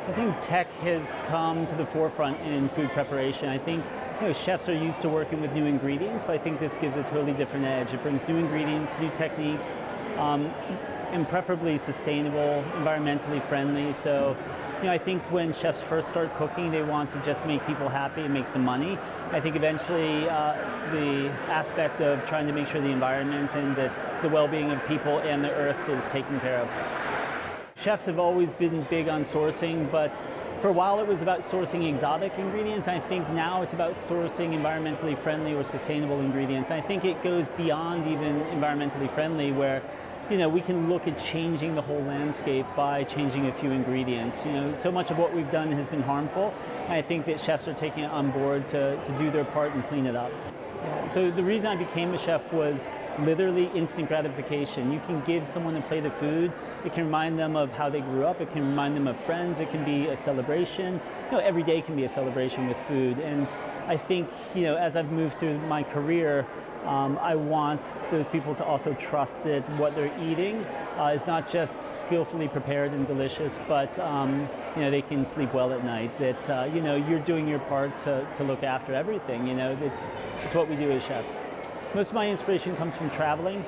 I think tech has come to the forefront in food preparation. I think chefs are used to working with new ingredients, but I think this gives a totally different edge. It brings new ingredients, new techniques, and preferably sustainable, environmentally friendly. So, I think when chefs first start cooking, they want to just make people happy and make some money. I think eventually the aspect of trying to make sure the environment and that the well-being of people and the earth is taken care of. Chefs have always been big on sourcing, but for a while it was about sourcing exotic ingredients. I think now it's about sourcing environmentally friendly or sustainable ingredients. I think it goes beyond even environmentally friendly, where we can look at changing the whole landscape by changing a few ingredients. So much of what we've done has been harmful, and I think that chefs are taking it on board to do their part and clean it up. So the reason I became a chef was literally instant gratification. You can give someone a plate of food, it can remind them of how they grew up, it can remind them of friends, it can be a celebration. Every day can be a celebration with food. And I think, as I've moved through my career, I want those people to also trust that what they're eating is not just skillfully prepared and delicious, but they can sleep well at night. That you're doing your part to look after everything. It's what we do as chefs. Most of my inspiration comes from traveling.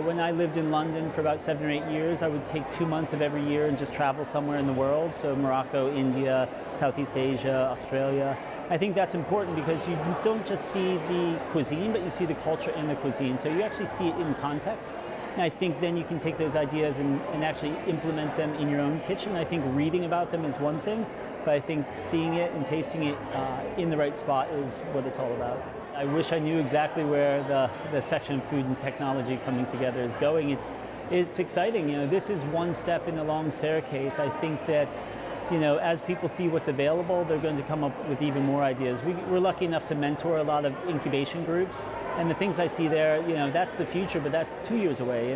When I lived in London for about 7 or 8 years, I would take 2 months of every year and just travel somewhere in the world. So Morocco, India, Southeast Asia, Australia. I think that's important because you don't just see the cuisine, but you see the culture in the cuisine. So you actually see it in context. And I think then you can take those ideas and actually implement them in your own kitchen. I think reading about them is one thing, but I think seeing it and tasting it in the right spot is what it's all about. I wish I knew exactly where the section of food and technology coming together is going. It's exciting. This is one step in a long staircase. I think that as people see what's available, they're going to come up with even more ideas. We're lucky enough to mentor a lot of incubation groups, and the things I see there, that's the future, but that's 2 years away.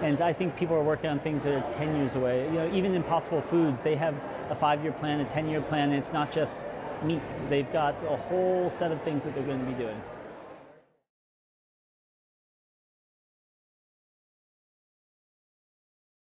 And I think people are working on things that are 10 years away. Even Impossible Foods, they have a 5-year plan, a 10-year plan, and it's not just meat. They've got a whole set of things that they're going to be doing.